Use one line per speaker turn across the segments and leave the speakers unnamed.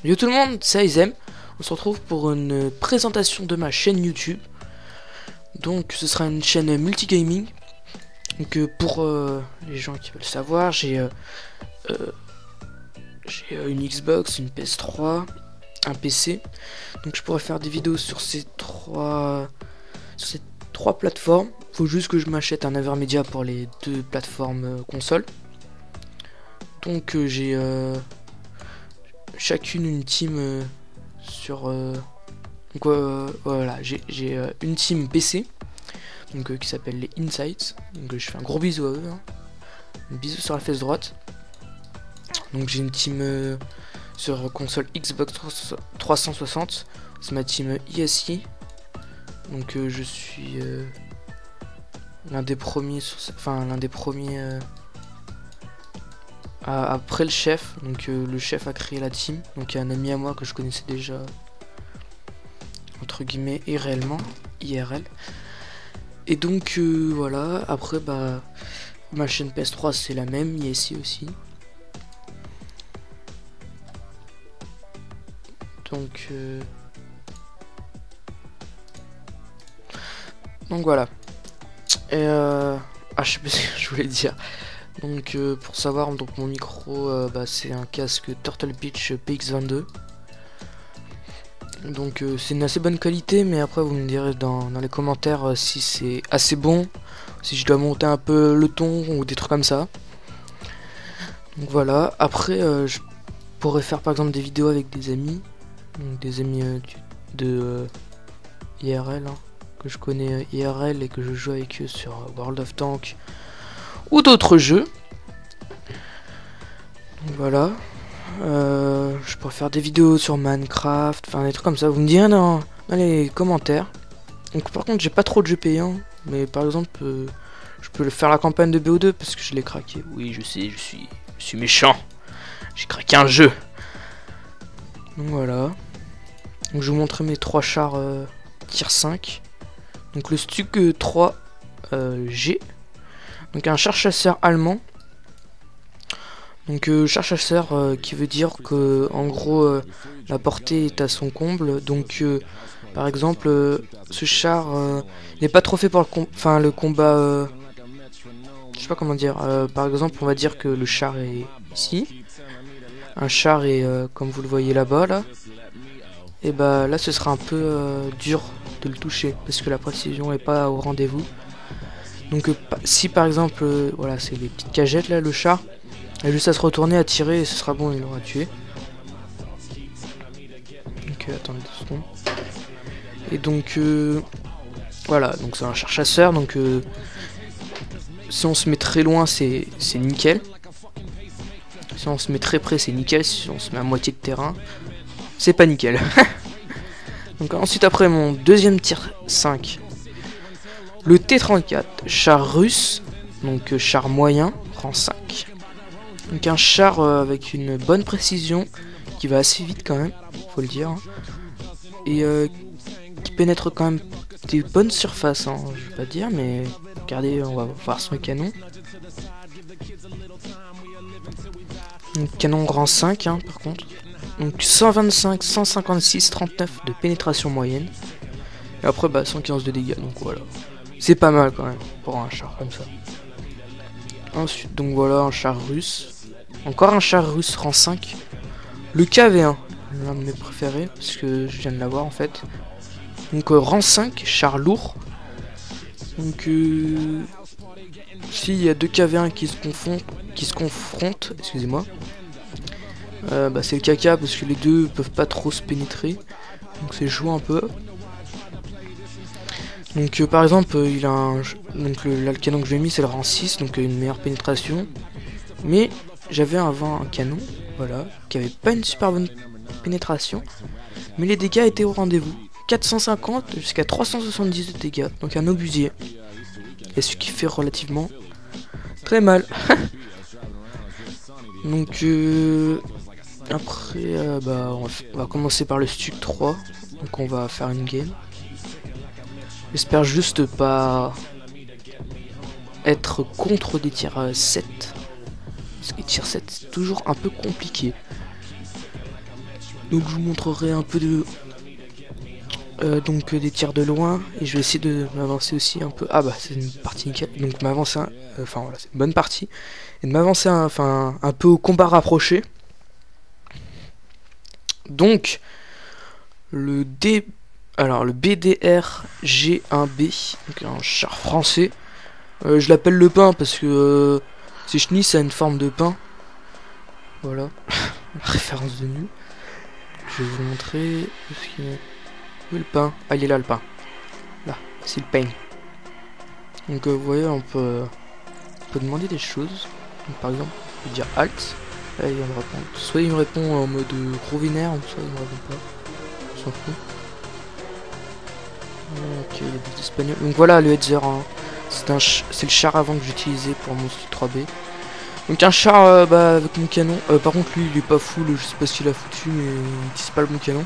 Yo tout le monde, c'est Aizem. On se retrouve pour une présentation de ma chaîne YouTube. Donc ce sera une chaîne multigaming. Donc pour les gens qui veulent savoir, j'ai une Xbox, une PS3, un PC. Donc je pourrais faire des vidéos sur ces trois plateformes. Faut juste que je m'achète un Avermedia pour les deux plateformes consoles. Donc j'ai chacune une team sur donc voilà, j'ai une team PC donc qui s'appelle les Insights. Donc je fais un gros bisou à eux, hein. Un bisou sur la fesse droite. Donc j'ai une team sur console Xbox 360, c'est ma team ISI. Donc je suis l'un des premiers après le chef. Donc le chef a créé la team. Donc il y a un ami à moi que je connaissais déjà entre guillemets et réellement IRL. Et donc voilà, après bah ma chaîne PS3 c'est la même, ISI aussi. Donc voilà. Et je sais pas ce que je voulais dire. Donc pour savoir, donc mon micro c'est un casque Turtle Beach PX22. Donc c'est une assez bonne qualité, mais après vous me direz dans les commentaires si c'est assez bon, si je dois monter un peu le ton ou des trucs comme ça. Donc voilà, après je pourrais faire par exemple des vidéos avec des amis, donc des amis de IRL, hein, que je connais IRL et que je joue avec eux sur World of Tanks ou d'autres jeux. Donc voilà. Je pourrais faire des vidéos sur Minecraft, enfin des trucs comme ça. Vous me direz dans les commentaires. Donc par contre j'ai pas trop de jeux payants, mais par exemple je peux faire la campagne de BO2 parce que je l'ai craqué. Oui je sais, je suis méchant. J'ai craqué un jeu. Donc voilà. Donc je vais vous montrer mes 3 chars tier 5. Donc le Stug 3 G. Donc un char chasseur allemand. Donc char chasseur qui veut dire que en gros la portée est à son comble. Donc par exemple ce char n'est pas trop fait pour le combat. Je sais pas comment dire. Par exemple on va dire que le char est ici. Un char est comme vous le voyez là-bas là. Et bah là ce sera un peu dur de le toucher parce que la précision est pas au rendez-vous. Donc si par exemple voilà c'est les petites cagettes là, le char il a juste à se retourner, à tirer et ce sera bon, il l'aura tué. Donc attendez 2 secondes. Et donc voilà, donc c'est un char chasseur, donc si on se met très loin c'est nickel. Si on se met très près c'est nickel, si on se met à moitié de terrain c'est pas nickel. Donc ensuite après mon deuxième tir 5, le T-34, char russe, donc char moyen, rang 5. Donc un char avec une bonne précision, qui va assez vite quand même, faut le dire, hein. Et qui pénètre quand même des bonnes surfaces, hein, je vais pas dire, mais regardez, on va voir son canon. Donc, canon rang 5 hein, par contre. Donc 125, 156, 39 de pénétration moyenne. Et après bah 115 de dégâts, donc voilà. C'est pas mal quand même pour un char comme ça. Ensuite donc voilà un char russe. Encore un char russe rang 5. Le KV1, l'un de mes préférés, parce que je viens de l'avoir en fait. Donc rang 5, char lourd. Donc s'il y a deux KV1 qui se confrontent, excusez-moi. Bah c'est le caca parce que les deux peuvent pas trop se pénétrer. Donc c'est chaud un peu. Donc par exemple il a un... Donc le canon que je lui ai mis c'est le rang 6, donc une meilleure pénétration. Mais j'avais avant un canon, voilà, qui avait pas une super bonne pénétration, mais les dégâts étaient au rendez-vous. 450 jusqu'à 370 de dégâts, donc un obusier. Et ce qui fait relativement très mal. Donc après bah on va commencer par le Stug 3, donc on va faire une game. J'espère juste pas être contre des tirs 7. Parce que tier 7 c'est toujours un peu compliqué. Donc je vous montrerai un peu de donc des tirs de loin et je vais essayer de m'avancer aussi un peu. Ah bah c'est une partie nickel. Donc m'avancer, enfin voilà, c'est une bonne partie et de m'avancer enfin un peu au combat rapproché. Donc le BDR G1B, donc un char français. Je l'appelle le pain parce que c'est chenille, ça a une forme de pain. Voilà, référence de nu. Je vais vous montrer. Où est le pain? Ah, il est là le pain. Là, c'est le pain. Donc vous voyez, on peut demander des choses. Donc, par exemple, on peut dire Alt. Là, il va me répondre. Soit il me répond en mode gros vénère, soit il me répond pas. On s'en fout. Ok, il y a des espagnols. Donc voilà le Hetzer. Hein. C'est le char avant que j'utilisais pour mon Street 3B. Donc un char bah, avec mon canon. Par contre lui il est pas full, je sais pas ce qu'il a foutu mais il utilise pas le bon canon.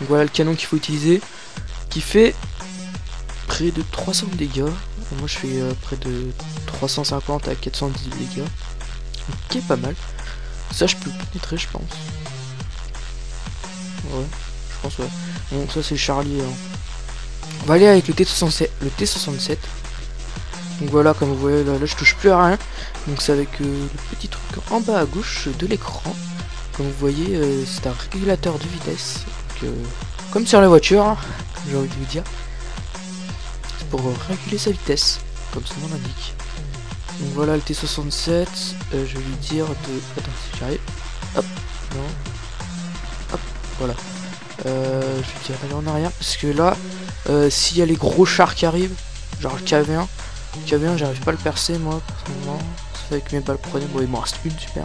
Donc voilà le canon qu'il faut utiliser. Qui fait près de 300 dégâts. Et moi je fais près de 350 à 410 dégâts. Ok, pas mal. Ça je peux le pénétrer je pense. Ouais, je pense ouais. Bon ça c'est Charlie. Hein. On va aller avec le T67. Donc voilà, comme vous voyez, là je touche plus à rien. Donc c'est avec le petit truc en bas à gauche de l'écran. Comme vous voyez, c'est un régulateur de vitesse. Donc, comme sur la voiture, hein, j'ai envie de vous dire. C'est pour réguler sa vitesse, comme son nom l'indique. Donc voilà le T67. Je vais lui dire de... Attends, si j'arrive. Hop, non. Hop, voilà. Je vais dire d'aller en arrière parce que là, s'il y a les gros chars qui arrivent, genre le KV1, j'arrive pas à le percer moi personnellement. Ça fait avec mes balles premium. Bon, il m'en reste une, super.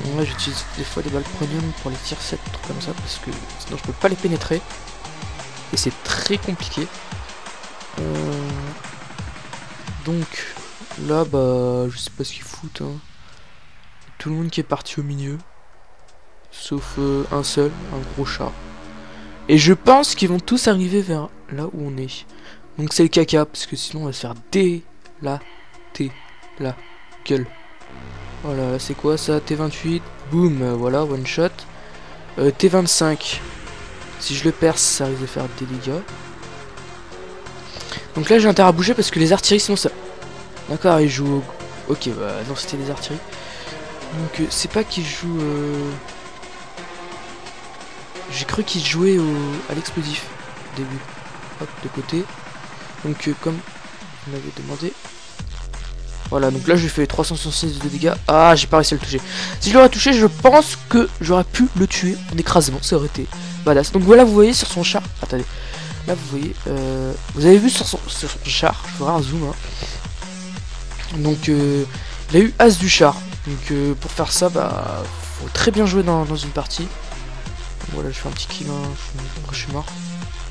Donc là j'utilise des fois des balles premium pour les tirs 7, trucs comme ça, parce que sinon je peux pas les pénétrer. Et c'est très compliqué. Donc là bah je sais pas ce qu'ils foutent. Hein. Tout le monde qui est parti au milieu. Sauf un seul, un gros chat. Et je pense qu'ils vont tous arriver vers là où on est. Donc c'est le caca, parce que sinon on va se faire la gueule. Voilà, là c'est quoi ça? T28, boum, voilà, one shot. T25, si je le perce, ça risque de faire des dégâts. Donc là j'ai intérêt à bouger parce que les artilleries, sinon ça... D'accord, ils jouent au... Ok, bah non, c'était les artilleries. Donc c'est pas qu'ils jouent... J'ai cru qu'ils jouaient à l'explosif au début. Hop, de côté. Donc comme vous m'avez demandé. Voilà, donc là je lui fais 366 de dégâts. Ah, j'ai pas réussi à le toucher. Si je l'aurais touché, je pense que j'aurais pu le tuer en écrasement. Ça aurait été badass. Donc voilà, vous voyez sur son char. Attendez. Là vous voyez. Vous avez vu sur son char. Je ferai un zoom. Hein. Donc il a eu As du char. Donc pour faire ça, bah faut très bien jouer dans une partie. Donc, voilà, je fais un petit kill. Hein. Je suis mort.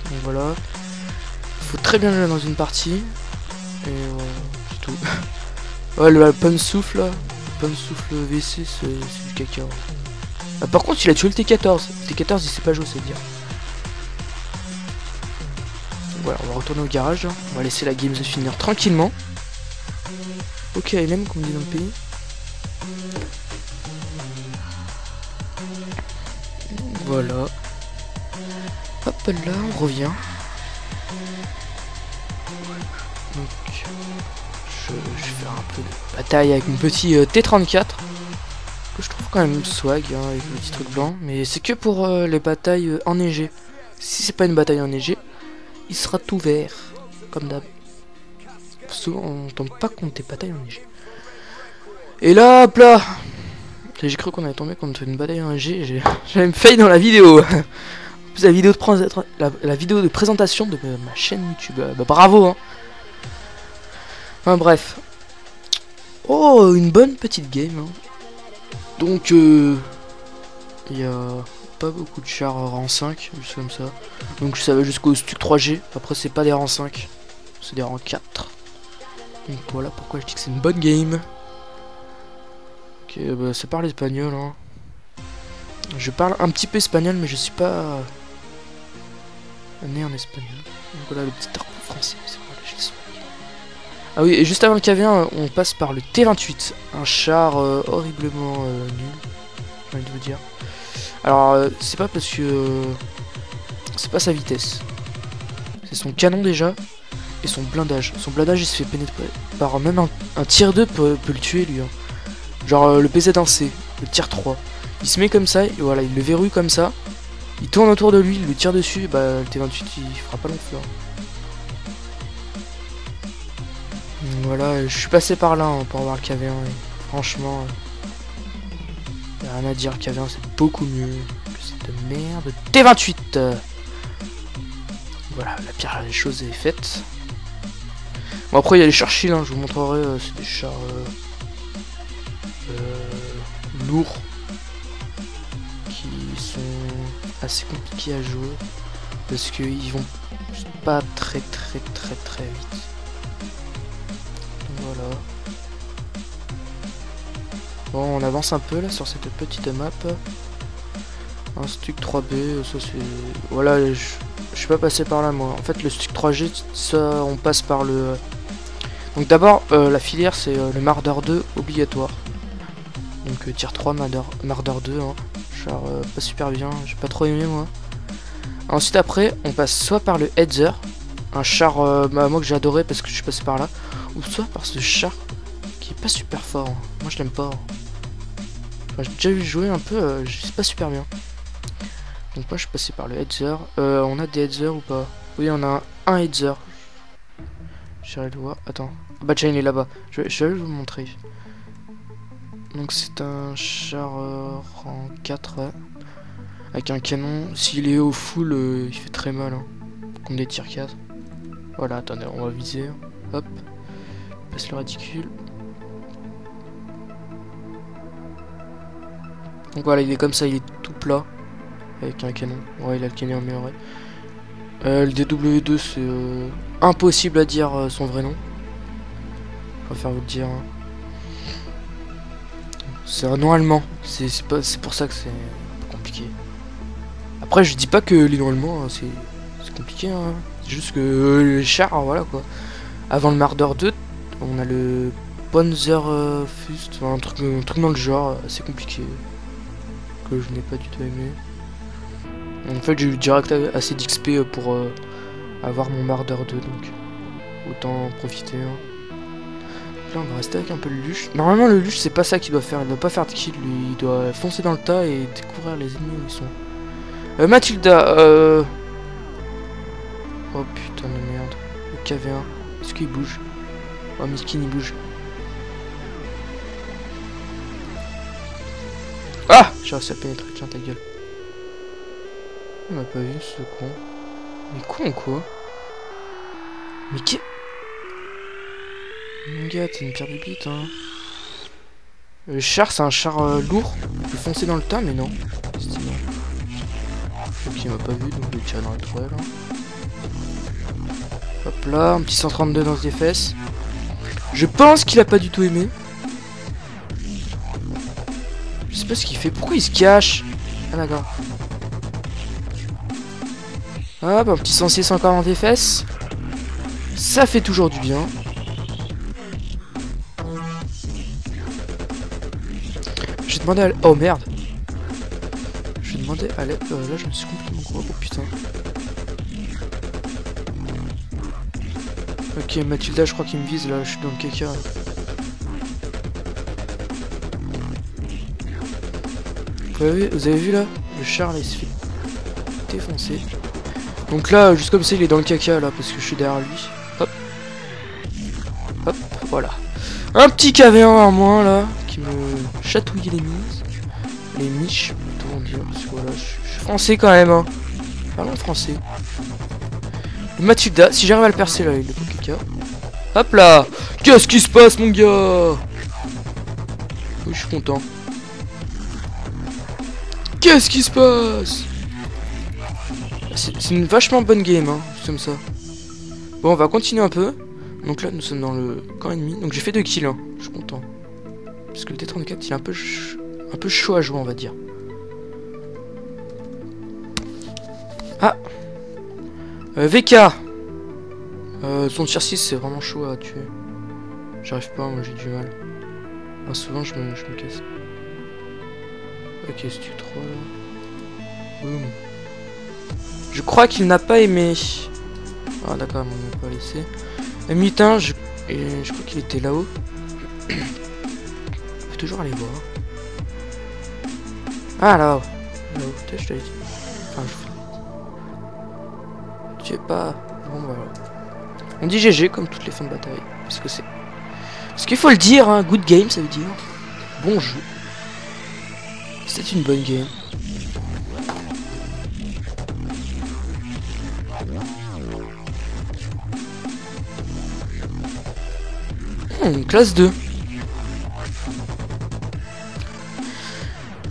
Donc voilà. Faut très bien jouer dans une partie. Et voilà, c'est tout. Ouais, le pun souffle là. Le pun souffle VC, c'est du caca. Ah, par contre, il a tué le T14. Le T14, il sait pas jouer, c'est dire. Voilà, on va retourner au garage. Hein. On va laisser la game se finir tranquillement. Ok, LM, comme on dit dans le pays. Voilà. Hop là, on revient. Donc, je vais faire un peu de bataille avec mon petit T34. Que je trouve quand même swag, hein, avec le petit truc blanc. Mais c'est que pour les batailles enneigées. Si c'est pas une bataille enneigée, il sera tout vert. Comme d'hab. Souvent, on tombe pas contre des batailles enneigées. Et là, hop là, j'ai cru qu'on allait tomber contre une bataille enneigée. J'allais me fail dans la vidéo. La vidéo de présentation de ma chaîne YouTube. Bah, bravo, hein. Enfin, bref. Oh, une bonne petite game. Hein. Donc, il y a pas beaucoup de chars rang 5, juste comme ça. Donc, ça va jusqu'au Stuck 3G. Après, c'est pas des rangs 5, c'est des rangs 4. Donc, voilà pourquoi je dis que c'est une bonne game. Ok, bah, ça parle espagnol. Hein. Je parle un petit peu espagnol, mais je suis pas né en espagnol. Donc voilà le petit drapeau français. Ah oui, et juste avant le KV1, on passe par le T28. Un char horriblement nul, j'ai envie de vous dire. Alors, c'est pas parce que... c'est pas sa vitesse. C'est son canon déjà. Et son blindage. Son blindage, il se fait pénétrer par même un tier 2 peut le tuer, lui. Hein. Genre le PZ1C, le tier 3. Il se met comme ça, et voilà, il le verrouille comme ça. Il tourne autour de lui, il le tire dessus, et bah le T28 il fera pas long feu. Voilà, je suis passé par là hein, pour avoir le KV1. Et franchement, y'a rien à dire, le KV1 c'est beaucoup mieux que cette merde. T28 Voilà, la pire des choses est faite. Bon après il y a les chars shield, hein, je vous montrerai, c'est des chars lourds. Qui sont assez compliqués à jouer. Parce qu'ils vont pas très vite. Voilà. Bon, on avance un peu là sur cette petite map. Un Stuck 3B, ça c'est... Voilà, je suis pas passé par là moi. En fait le Stuck 3G, ça on passe par le... Donc d'abord, la filière c'est le Marder 2 obligatoire. Donc tier 3 Marder 2, hein. Char pas super bien, j'ai pas trop aimé moi. Ensuite après, on passe soit par le Heather, un char moi que j'ai adoré parce que je suis passé par là, ou soit par ce char qui est pas super fort. Moi je l'aime pas. Enfin, j'ai déjà vu jouer un peu, je sais pas super bien. Donc moi je suis passé par le Heather. On a des Heather ou pas? Oui, on a un Heather. J'irai le voir. Attends. Bah tiens, il est là-bas. Je vais vous montrer. Donc c'est un char rang 4 ouais. Avec un canon. S'il est au full, il fait très mal. Hein. Contre des tirs 4. Voilà, attendez, on va viser. Hop. Passe le réticule. Donc voilà, il est comme ça, il est tout plat. Avec un canon. Ouais, il a le canon amélioré. Le DW2, c'est impossible à dire son vrai nom. Je préfère vous le dire. Hein. C'est un nom allemand. C'est pour ça que c'est compliqué. Après, je dis pas que les noms allemands, hein, c'est compliqué. Hein. C'est juste que les chars, voilà quoi. Avant le Marder 2, on a le Panzerfust, un truc dans le genre, assez compliqué. Que je n'ai pas du tout aimé. En fait, j'ai eu direct assez d'XP pour avoir mon Marder 2, donc autant en profiter. Hein. Là, on va rester avec un peu le luche. Normalement, le luche, c'est pas ça qu'il doit faire. Il doit pas faire de kill, lui. Il doit foncer dans le tas et découvrir les ennemis où ils sont. Mathilda, oh putain de merde. Le KV1. Est-ce qu'il bouge? Oh, Miskin, il bouge. Ah! J'ai réussi à pénétrer. Tiens, ta gueule. On m'a pas vu, ce con. Il est con, quoi. Mais qui... Mon gars, t'es une pierre du bite, hein. Le char, c'est un char lourd. Il peut foncer dans le tas, mais non. Ok, il m'a pas vu, donc je vais tirer dans la tourelle. Hop là, un petit 132 dans les fesses. Je pense qu'il a pas du tout aimé. Je sais pas ce qu'il fait. Pourquoi il se cache? Ah d'accord. Hop, un petit 106 encore dans tes fesses. Ça fait toujours du bien. J'ai demandé à... Oh merde. J'ai demandé à l'aide. Là je me suis complètement gros. Oh putain. Ok, Mathilda, je crois qu'il me vise là. Je suis dans le caca. Vous avez vu là? Le char là il se fait défoncer. Donc là, juste comme ça, il est dans le caca là parce que je suis derrière lui. Hop. Hop, voilà. Un petit KV1 en moins là qui me chatouille les mises. Les miches, plutôt on dit. Parce que voilà, je suis français quand même. Hein. Parlons français. Le Mathilda, si j'arrive à le percer là, il est au caca. Hop là. Qu'est-ce qui se passe, mon gars? Oui, je suis content. Qu'est-ce qui se passe? C'est une vachement bonne game, hein, juste comme ça. Bon, on va continuer un peu. Donc là, nous sommes dans le camp ennemi. Donc j'ai fait 2 kills, hein. Je suis content. Parce que le T34, il est un peu chaud à jouer, on va dire. Ah VK son tier 6, c'est vraiment chaud à tuer. J'arrive pas, moi j'ai du mal. Ah, souvent, je me casse. Ok, c'est du 3 là. Boum. Je crois qu'il n'a pas aimé. Ah d'accord, on m'a pas laissé. M8-1, je crois qu'il était là-haut. On peut toujours aller voir. Ah là-haut. Là-haut, je t'avais dit. Enfin, je sais pas. Bon voilà. On dit GG comme toutes les fins de bataille. Parce que c'est. Parce qu'il faut le dire, hein, good game ça veut dire. Bon jeu. C'est une bonne game. Classe 2.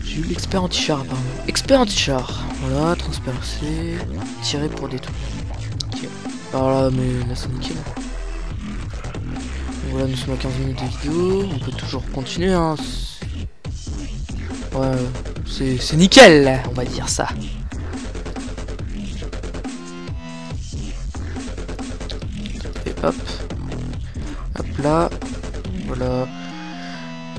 J'ai eu l'expert anti-char, pardon. Expert anti-char. Voilà, transpercé. Tirer pour détruire. Ok. Voilà, mais là c'est nickel. Voilà, nous sommes à 15 minutes de vidéo. On peut toujours continuer, hein. Ouais, c'est nickel, on va dire ça. Et hop. Hop là. Voilà.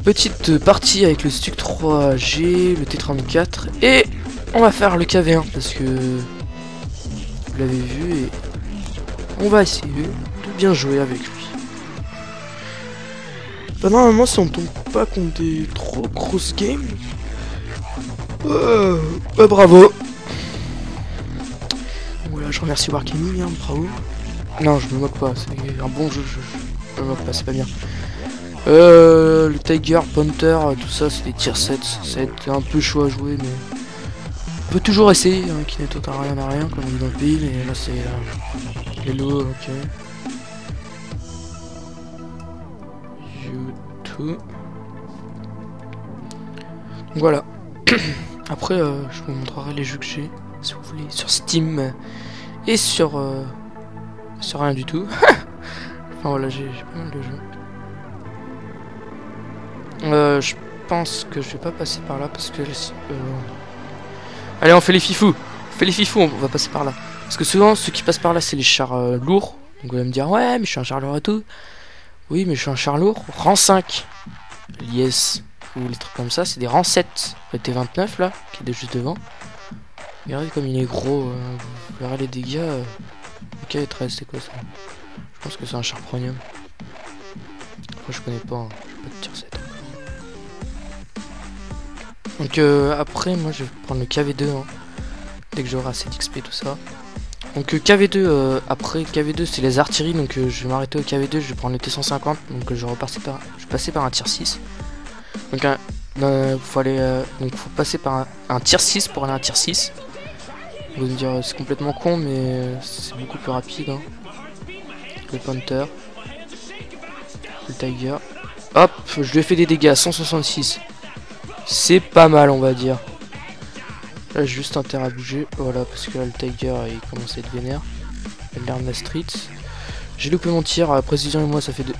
Petite partie avec le Stuck 3G, le T34. Et on va faire le KV1 parce que vous l'avez vu et on va essayer de bien jouer avec lui. Bah normalement si on tombe pas contre des trop grosses games, bah bravo. Voilà, je remercie Wargaming, hein, bravo. Non, je me moque pas, c'est un bon jeu, je me moque pas, c'est pas bien. Le Tiger, Panther, tout ça c'est des tier sets, ça va être un peu chaud à jouer mais on peut toujours essayer, hein, qui n'est totalement rien à rien comme on dit dans le pays, mais là c'est hello, ok. YouTube. Donc voilà. Après je vous montrerai les jeux que j'ai, si vous voulez, sur Steam et sur rien du tout. Enfin voilà, j'ai pas mal de jeux. Je pense que je vais pas passer par là parce que allez, on fait les fifous. On fait les fifous, on va passer par là. Parce que souvent ceux qui passent par là c'est les chars lourds. Donc vous allez me dire ouais mais je suis un char lourd et tout. Oui mais je suis un char lourd. Rang 5. Yes. Ou les trucs comme ça, c'est des rangs 7. Le T29 là, qui est juste devant. Regardez comme il est gros. Vous verrez les dégâts. Ok, 13 c'est quoi ça? Je pense que c'est un char premium. Après je connais pas, hein. Je vais pas te dire 7. Donc après moi je vais prendre le KV2 hein, dès que j'aurai assez d'XP tout ça. Donc KV2 après KV2 c'est les artilleries donc je vais m'arrêter au KV2, je vais prendre le T150 donc je vais passer par un tier 6. Donc faut passer par un tier 6 pour aller à un tier 6. Vous allez me dire c'est complètement con mais c'est beaucoup plus rapide hein. Le Panther, le Tiger. Hop, je lui ai fait des dégâts 166. C'est pas mal on va dire. Là j'ai juste intérêt à bouger. Voilà parce que là le Tiger il commence à être vénère. Il a l'air de la street. J'ai loupé mon tir. Précision et moi ça fait 2.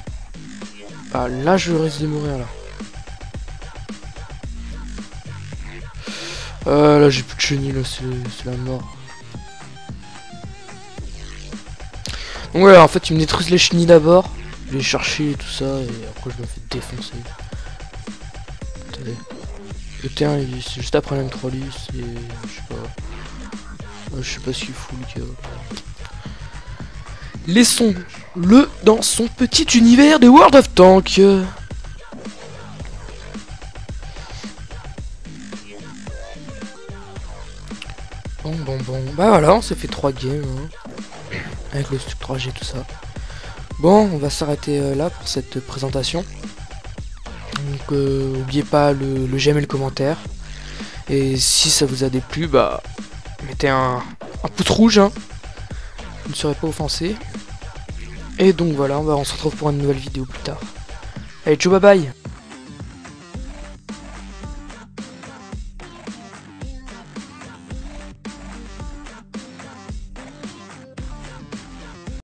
Ah là je risque de mourir là. Là j'ai plus de chenilles là, c'est la mort. Donc ouais en fait ils me détruisent les chenilles d'abord. Je vais chercher et tout ça et après je me fais défoncer. Attendez. Le T1 c'est juste après l'M3 et je sais pas ce qu'il fout le gars. Laissons-le dans son petit univers de World of Tanks. Bon, bah voilà, on s'est fait 3 games hein, avec le Stuck 3G tout ça. Bon, on va s'arrêter là pour cette présentation. Donc n'oubliez pas le j'aime et le commentaire. Et si ça vous a déplu, bah mettez un pouce rouge hein. Vous ne serez pas offensé. Et donc voilà, on se retrouve pour une nouvelle vidéo plus tard. Allez, ciao, bye bye.